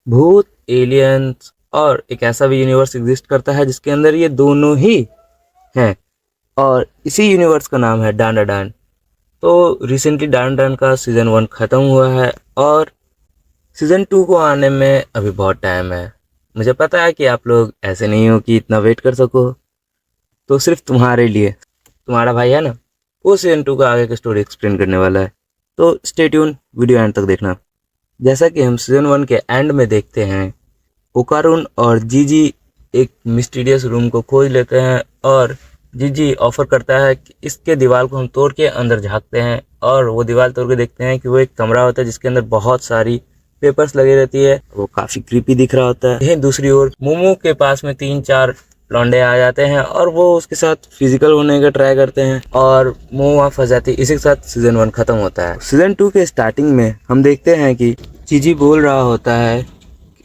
भूत, एलियंस और एक ऐसा भी यूनिवर्स एग्जिस्ट करता है जिसके अंदर ये दोनों ही हैं, और इसी यूनिवर्स का नाम है डांडा डांड। तो रिसेंटली डांडा डांड का सीज़न 1 ख़त्म हुआ है और सीज़न 2 को आने में अभी बहुत टाइम है। मुझे पता है कि आप लोग ऐसे नहीं हो कि इतना वेट कर सको, तो सिर्फ तुम्हारे लिए, तुम्हारा भाई है ना, वो सीज़न 2 का आगे की स्टोरी एक्सप्लेन करने वाला है। तो स्टे ट्यून, वीडियो एंड तक देखना। जैसा कि हम सीज़न 1 के एंड में देखते हैं, ओकारुन और जीजी एक मिस्टीरियस रूम को खोज लेते हैं और जीजी ऑफर करता है कि इसके दीवार को हम तोड़ के अंदर झांकते हैं, और वो दीवार तोड़ के देखते हैं कि वो एक कमरा होता है जिसके अंदर बहुत सारी पेपर्स लगी रहती है। वो काफ़ी क्रीपी दिख रहा होता है। यहीं दूसरी ओर मोमो के पास में 3-4 लौंडे आ जाते हैं और वो उसके साथ फिजिकल होने का ट्राई करते हैं और मोमो वहाँ फंस जाती है। इसी के साथ सीज़न 1 ख़त्म होता है। सीज़न 2 के स्टार्टिंग में हम देखते हैं कि जीजी बोल रहा होता है,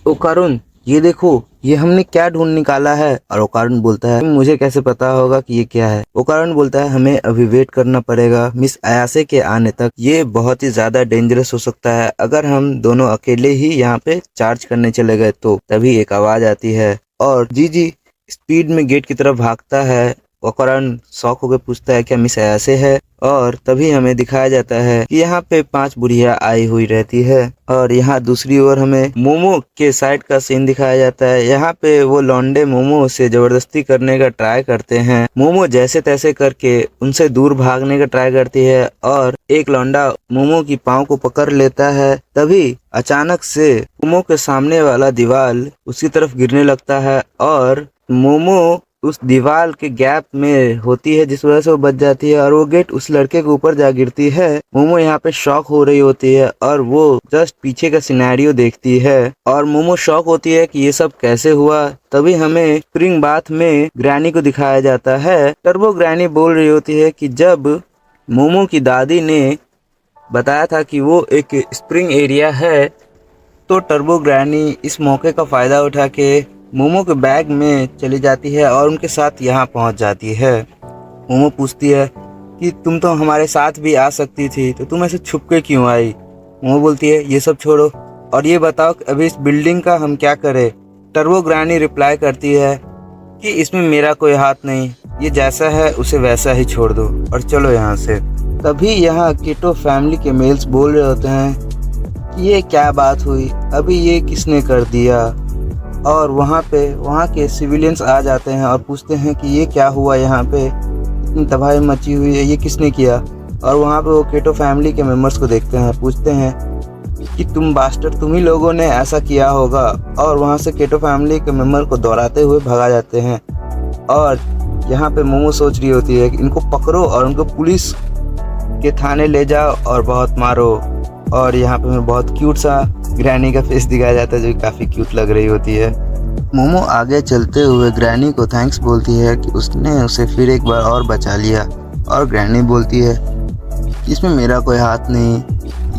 ओकारुन ये देखो, ये हमने क्या ढूंढ निकाला है। और ओकारुन बोलता है, मुझे कैसे पता होगा कि ये क्या है। ओकारुन बोलता है, हमें अभी वेट करना पड़ेगा मिस अयासे के आने तक। ये बहुत ही ज्यादा डेंजरस हो सकता है अगर हम दोनों अकेले ही यहाँ पे चार्ज करने चले गए तो। तभी एक आवाज आती है और जीजी स्पीड में गेट की तरफ भागता है। ओकारुन शॉक होकर पूछता है, क्या मिस अयासे है? और तभी हमें दिखाया जाता है कि यहाँ पे 5 बुढ़िया आई हुई रहती है। और यहाँ दूसरी ओर हमें मोमो के साइड का सीन दिखाया जाता है। यहाँ पे वो लौंडे मोमो से जबरदस्ती करने का ट्राई करते हैं। मोमो जैसे तैसे करके उनसे दूर भागने का ट्राई करती है और एक लौंडा मोमो की पाँव को पकड़ लेता है। तभी अचानक से मोमो के सामने वाला दीवार उसकी तरफ गिरने लगता है और मोमो उस दीवार के गैप में होती है जिस वजह से वो बच जाती है और वो गेट उस लड़के के ऊपर जा गिरती है। मोमो यहाँ पे शॉक हो रही होती है और वो जस्ट पीछे का सिनेरियो देखती है और मोमो शॉक होती है कि ये सब कैसे हुआ। तभी हमें स्प्रिंग बाथ में ग्रैनी को दिखाया जाता है। टर्बो ग्रैनी बोल रही होती है कि जब मोमो की दादी ने बताया था कि वो एक स्प्रिंग एरिया है, तो टर्बो ग्रैनी इस मौके का फ़ायदा उठा के मोमो के बैग में चली जाती है और उनके साथ यहाँ पहुँच जाती है। मोमो पूछती है कि तुम तो हमारे साथ भी आ सकती थी, तो तुम ऐसे छुप के क्यों आई? मोमो बोलती है, ये सब छोड़ो और ये बताओ कि अभी इस बिल्डिंग का हम क्या करें? टर्बो ग्रैनी रिप्लाई करती है कि इसमें मेरा कोई हाथ नहीं, ये जैसा है उसे वैसा ही छोड़ दो और चलो यहाँ से। तभी यहाँ कीटो फैमिली के मेल्स बोल रहे होते हैं कि ये क्या बात हुई, अभी ये किसने कर दिया? और वहाँ के सिविलियंस आ जाते हैं और पूछते हैं कि ये क्या हुआ, यहाँ पे इतनी तबाही मची हुई है, ये किसने किया? और वहाँ पे वो कीटो फैमिली के मेंबर्स को देखते हैं, पूछते हैं कि तुम बास्टर, तुम ही लोगों ने ऐसा किया होगा। और वहाँ से कीटो फैमिली के मेंबर को दौड़ाते हुए भगा जाते हैं। और यहाँ पे मोमो सोच रही होती है कि इनको पकड़ो और उनको पुलिस के थाने ले जाओ और बहुत मारो। और यहाँ पे हमें बहुत क्यूट सा ग्रैनी का फेस दिखाया जाता है जो काफ़ी क्यूट लग रही होती है। मोमो आगे चलते हुए ग्रैनी को थैंक्स बोलती है कि उसने उसे फिर एक बार और बचा लिया। और ग्रैनी बोलती है कि इसमें मेरा कोई हाथ नहीं,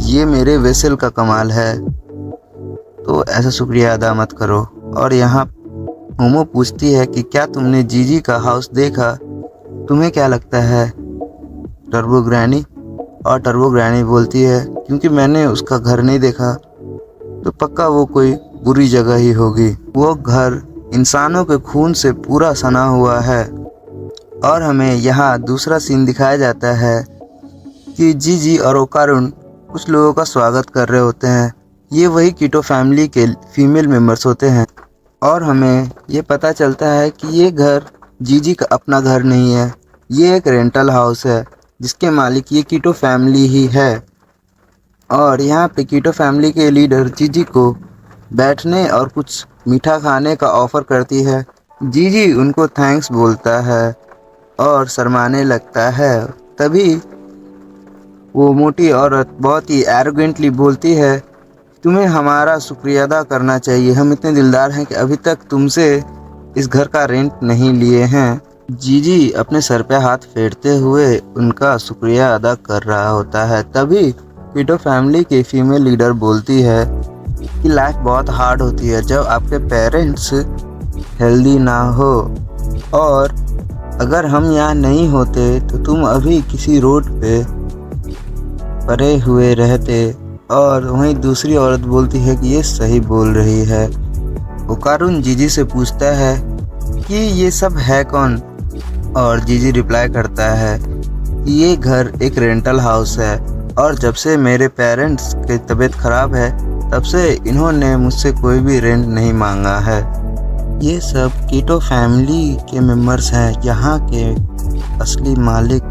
ये मेरे वेसल का कमाल है, तो ऐसा शुक्रिया अदा मत करो। और यहाँ मोमो पूछती है कि क्या तुमने जीजी का हाउस देखा, तुम्हें क्या लगता है टर्बो ग्रैनी? और टर्बो ग्रैनी बोलती है, क्योंकि मैंने उसका घर नहीं देखा तो पक्का वो कोई बुरी जगह ही होगी। वो घर इंसानों के खून से पूरा सना हुआ है। और हमें यहाँ दूसरा सीन दिखाया जाता है कि जीजी और ओकारुन कुछ लोगों का स्वागत कर रहे होते हैं। ये वही कीटो फैमिली के फीमेल मेंबर्स होते हैं। और हमें ये पता चलता है कि ये घर जीजी का अपना घर नहीं है, ये एक रेंटल हाउस है जिसके मालिक ये कीटो फैमिली ही है। और यहाँ पे कीटो फैमिली के लीडर जीजी को बैठने और कुछ मीठा खाने का ऑफ़र करती है। जीजी उनको थैंक्स बोलता है और शर्माने लगता है। तभी वो मोटी औरत बहुत ही एरोगेंटली बोलती है, तुम्हें हमारा शुक्रिया अदा करना चाहिए, हम इतने दिलदार हैं कि अभी तक तुमसे इस घर का रेंट नहीं लिए हैं। जीजी अपने सर पे हाथ फेरते हुए उनका शुक्रिया अदा कर रहा होता है। तभी कीटो फैमिली की फीमेल लीडर बोलती है कि लाइफ बहुत हार्ड होती है जब आपके पेरेंट्स हेल्दी ना हो, और अगर हम यहाँ नहीं होते तो तुम अभी किसी रोड पे पड़े हुए रहते और वहीं दूसरी औरत बोलती है कि ये सही बोल रही है। ओकारुन जीजी से पूछता है कि ये सब है कौन, और जीजी रिप्लाई करता है कि ये घर एक रेंटल हाउस है और जब से मेरे पेरेंट्स की तबीयत ख़राब है तब से इन्होंने मुझसे कोई भी रेंट नहीं मांगा है। ये सब कीटो फैमिली के मेंबर्स हैं, यहाँ के असली मालिक,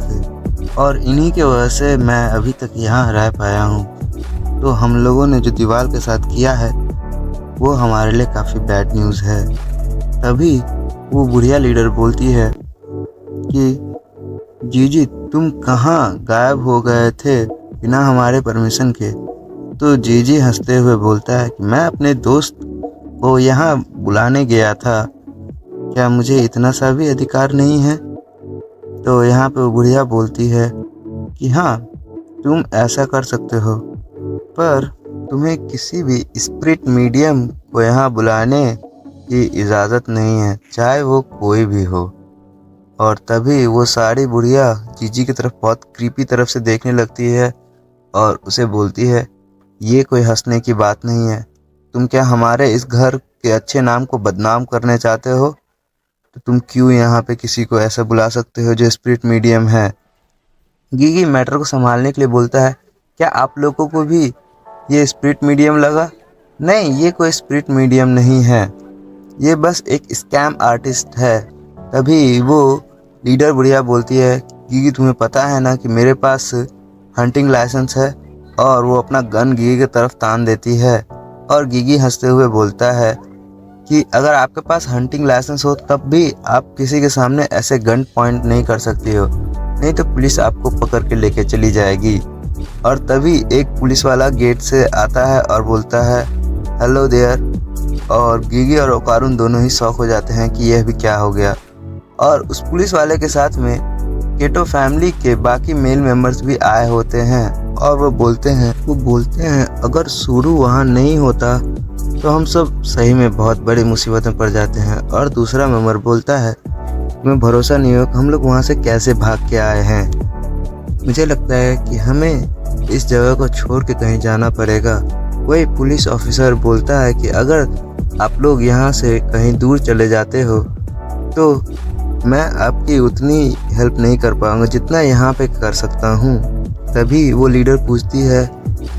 और इन्हीं के वजह से मैं अभी तक यहाँ रह पाया हूँ। तो हम लोगों ने जो दीवार के साथ किया है वो हमारे लिए काफ़ी बैड न्यूज़ है। तभी वो बुढ़िया लीडर बोलती है कि जीजी तुम कहाँ गायब हो गए थे बिना हमारे परमिशन के। तो जीजी हंसते हुए बोलता है कि मैं अपने दोस्त को यहाँ बुलाने गया था, क्या मुझे इतना सा भी अधिकार नहीं है। तो यहाँ पे वो बुढ़िया बोलती है कि हाँ तुम ऐसा कर सकते हो, पर तुम्हें किसी भी स्पिरिट मीडियम को यहाँ बुलाने की इजाज़त नहीं है, चाहे वो कोई भी हो। और तभी वो सारी बुढ़िया जीजी की तरफ बहुत क्रीपी तरफ से देखने लगती है और उसे बोलती है ये कोई हंसने की बात नहीं है, तुम क्या हमारे इस घर के अच्छे नाम को बदनाम करने चाहते हो, तो तुम क्यों यहाँ पे किसी को ऐसा बुला सकते हो जो स्पिरिट मीडियम है। गीगी मैटर को संभालने के लिए बोलता है क्या आप लोगों को भी ये स्पिरिट मीडियम लगा। नहीं, ये कोई स्पिरिट मीडियम नहीं है, ये बस एक स्कैम आर्टिस्ट है। तभी वो लीडर बुढ़िया बोलती है गीगी तुम्हें पता है ना कि मेरे पास हंटिंग लाइसेंस है, और वो अपना गन गीगी की तरफ तान देती है। और गीगी हंसते हुए बोलता है कि अगर आपके पास हंटिंग लाइसेंस हो तब भी आप किसी के सामने ऐसे गन पॉइंट नहीं कर सकती हो, नहीं तो पुलिस आपको पकड़ के लेके चली जाएगी। और तभी एक पुलिस वाला गेट से आता है और बोलता है हेलो देयर, और गीगी और ओकारुन दोनों ही शॉक हो जाते हैं कि यह भी क्या हो गया। और उस पुलिस वाले के साथ में केटो फैमिली के बाकी मेल मेंबर्स भी आए होते हैं और वो बोलते हैं अगर सुरु वहाँ नहीं होता तो हम सब सही में बहुत बड़ी मुसीबत में पड़ जाते हैं। और दूसरा मेंबर बोलता है तुम्हें भरोसा नहीं हो कि हम लोग वहाँ से कैसे भाग के आए हैं, मुझे लगता है कि हमें इस जगह को छोड़ के कहीं जाना पड़ेगा। वही पुलिस ऑफिसर बोलता है कि अगर आप लोग यहाँ से कहीं दूर चले जाते हो तो मैं आपकी उतनी हेल्प नहीं कर पाऊंगा जितना यहाँ पे कर सकता हूँ। तभी वो लीडर पूछती है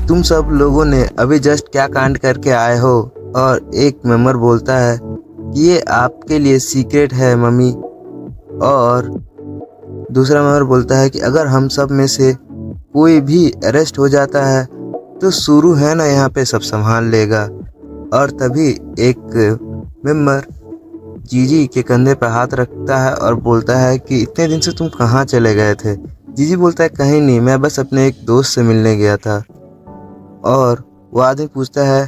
तुम सब लोगों ने अभी जस्ट क्या कांड करके आए हो। और एक मेंबर बोलता है कि ये आपके लिए सीक्रेट है मम्मी। और दूसरा मेंबर बोलता है कि अगर हम सब में से कोई भी अरेस्ट हो जाता है तो सुरु है ना यहाँ पे सब संभाल लेगा। और तभी एक मेंबर जीजी के कंधे पर हाथ रखता है और बोलता है कि इतने दिन से तुम कहाँ चले गए थे। जीजी बोलता है कहीं नहीं, मैं बस अपने एक दोस्त से मिलने गया था। और वो आदमी पूछता है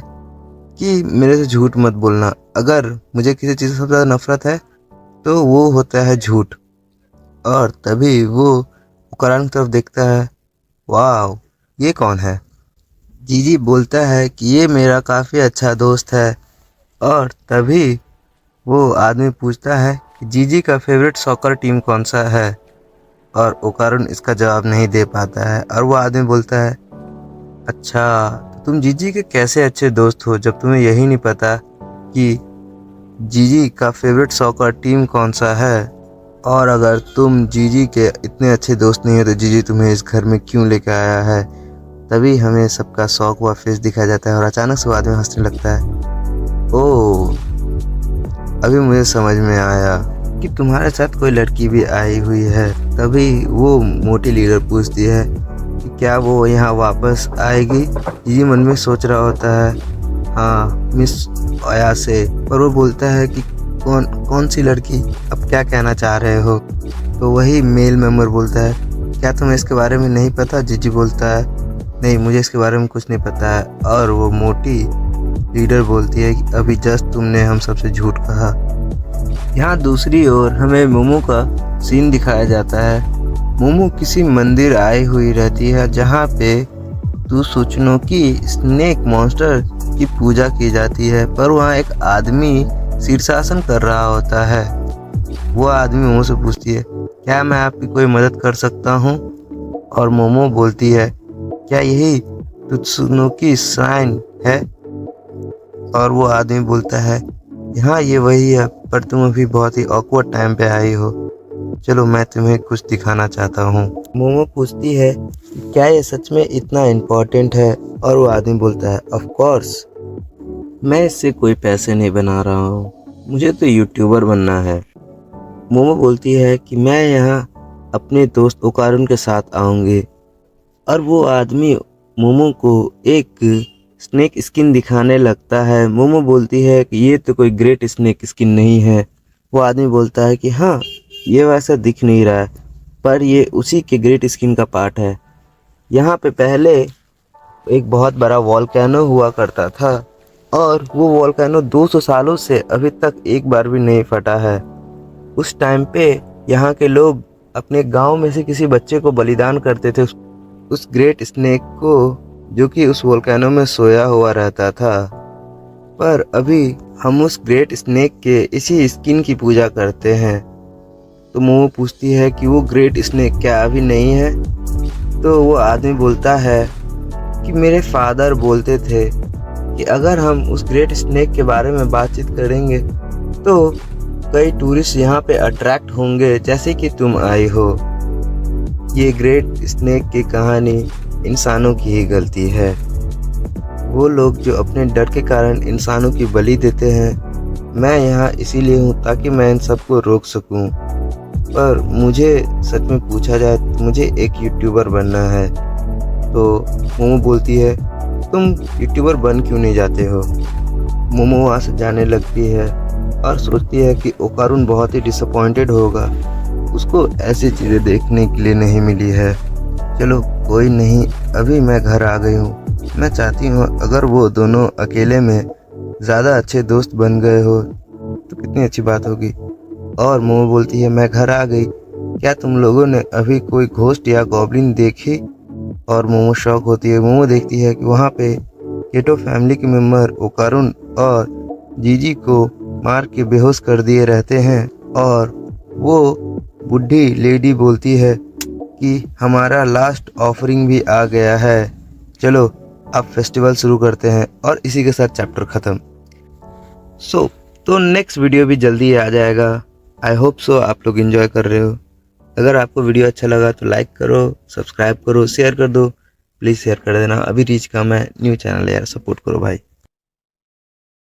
कि मेरे से झूठ मत बोलना, अगर मुझे किसी चीज़ से सबसे ज़्यादा नफरत है तो वो होता है झूठ। और तभी वो करण की तरफ देखता है, वाह ये कौन है। जीजी बोलता है कि ये मेरा काफ़ी अच्छा दोस्त है। और तभी वो आदमी पूछता है कि जीजी का फेवरेट सॉकर टीम कौन सा है। और ओकारुन इसका जवाब नहीं दे पाता है। और वो आदमी बोलता है अच्छा तो तुम जीजी के कैसे अच्छे दोस्त हो जब तुम्हें यही नहीं पता कि जीजी का फेवरेट सॉकर टीम कौन सा है। और अगर तुम जीजी के इतने अच्छे दोस्त नहीं हो तो जीजी तुम्हें इस घर में क्यों लेकर आया है। तभी हमें सबका शौक हुआ फेस दिखाया जाता है और अचानक से वो आदमी हंसने लगता है। ओह अभी मुझे समझ में आया कि तुम्हारे साथ कोई लड़की भी आई हुई है। तभी वो मोटी लीडर पूछती है कि क्या वो यहाँ वापस आएगी। जीजी मन में सोच रहा होता है हाँ मिस आया से, पर वो बोलता है कि कौन सी लड़की, अब क्या कहना चाह रहे हो। तो वही मेल मेंबर बोलता है क्या तुम्हें इसके बारे में नहीं पता। जीजी बोलता है नहीं मुझे इसके बारे में कुछ नहीं पता है। और वो मोटी लीडर बोलती है कि अभी जस्ट तुमने हम सबसे झूठ कहा। यहाँ दूसरी ओर हमें मोमो का सीन दिखाया जाता है। मोमो किसी मंदिर आई हुई रहती है जहाँ पे दुसुचनो की स्नेक मॉन्स्टर की पूजा की जाती है, पर वहाँ एक आदमी शीर्षासन कर रहा होता है। वो आदमी मोमो से पूछती है क्या मैं आपकी कोई मदद कर सकता हूँ। और मोमो बोलती है क्या यही त्सुनोकी श्राइन है। और वो आदमी बोलता है हाँ ये वही है, पर तुम अभी बहुत ही ऑकवर्ड टाइम पे आई हो, चलो मैं तुम्हें कुछ दिखाना चाहता हूँ। मोमो पूछती है क्या ये सच में इतना इम्पोर्टेंट है, और वो आदमी बोलता है ऑफ कोर्स, मैं इससे कोई पैसे नहीं बना रहा हूँ, मुझे तो यूट्यूबर बनना है। मोमो बोलती है कि मैं यहाँ अपने दोस्त ओकारुन के साथ आऊँगी, और वो आदमी मोमो को एक स्नेक स्किन दिखाने लगता है। मोमो बोलती है कि ये तो कोई ग्रेट स्नेक स्किन नहीं है। वो आदमी बोलता है कि हाँ ये वैसा दिख नहीं रहा है, पर ये उसी के ग्रेट स्किन का पार्ट है। यहाँ पे पहले एक बहुत बड़ा वॉल्केनो हुआ करता था, और वो वॉल्केनो 200 सालों से अभी तक एक बार भी नहीं फटा है। उस टाइम पे यहाँ के लोग अपने गांव में से किसी बच्चे को बलिदान करते थे उस ग्रेट स्नेक को, जो कि उस वोल्केनो में सोया हुआ रहता था। पर अभी हम उस ग्रेट स्नेक के इसी स्किन की पूजा करते हैं। तो मोमो पूछती है कि वो ग्रेट स्नेक क्या अभी नहीं है? तो वो आदमी बोलता है कि मेरे फादर बोलते थे कि अगर हम उस ग्रेट स्नेक के बारे में बातचीत करेंगे तो कई टूरिस्ट यहाँ पे अट्रैक्ट होंगे, जैसे कि तुम आई हो। ये ग्रेट स्नेक की कहानी इंसानों की ही गलती है। वो लोग जो अपने डर के कारण इंसानों की बलि देते हैं। मैं यहाँ इसीलिए हूँ ताकि मैं इन सबको रोक सकूँ। पर मुझे सच में पूछा जाए तो मुझे एक यूट्यूबर बनना है। तो मोमो बोलती है तुम यूट्यूबर बन क्यों नहीं जाते हो? मोमो वहाँ से जाने लगती है और सोचती है कि ओकारुन बहुत ही डिसअपॉइंटेड होगा, उसको ऐसी चीज़ें देखने के लिए नहीं मिली है। चलो कोई नहीं, अभी मैं घर आ गई हूँ। मैं चाहती हूँ अगर वो दोनों अकेले में ज़्यादा अच्छे दोस्त बन गए हो तो कितनी अच्छी बात होगी। और मोमो बोलती है मैं घर आ गई, क्या तुम लोगों ने अभी कोई घोस्ट या गॉब्लिन देखी? और मोमो शॉक होती है। मोमो देखती है कि वहाँ पे केटो फैमिली के मेम्बर ओकारुन और जीजी को मार के बेहोश कर दिए रहते हैं। और वो बूढ़ी लेडी बोलती है कि हमारा लास्ट ऑफरिंग भी आ गया है, चलो अब फेस्टिवल शुरू करते हैं। और इसी के साथ चैप्टर ख़त्म। तो नेक्स्ट वीडियो भी जल्दी आ जाएगा। आई होप सो आप लोग एंजॉय कर रहे हो। अगर आपको वीडियो अच्छा लगा तो लाइक करो, सब्सक्राइब करो, शेयर कर दो, प्लीज़ शेयर कर देना। अभी रीच कम है, न्यू चैनल है यार, सपोर्ट करो भाई।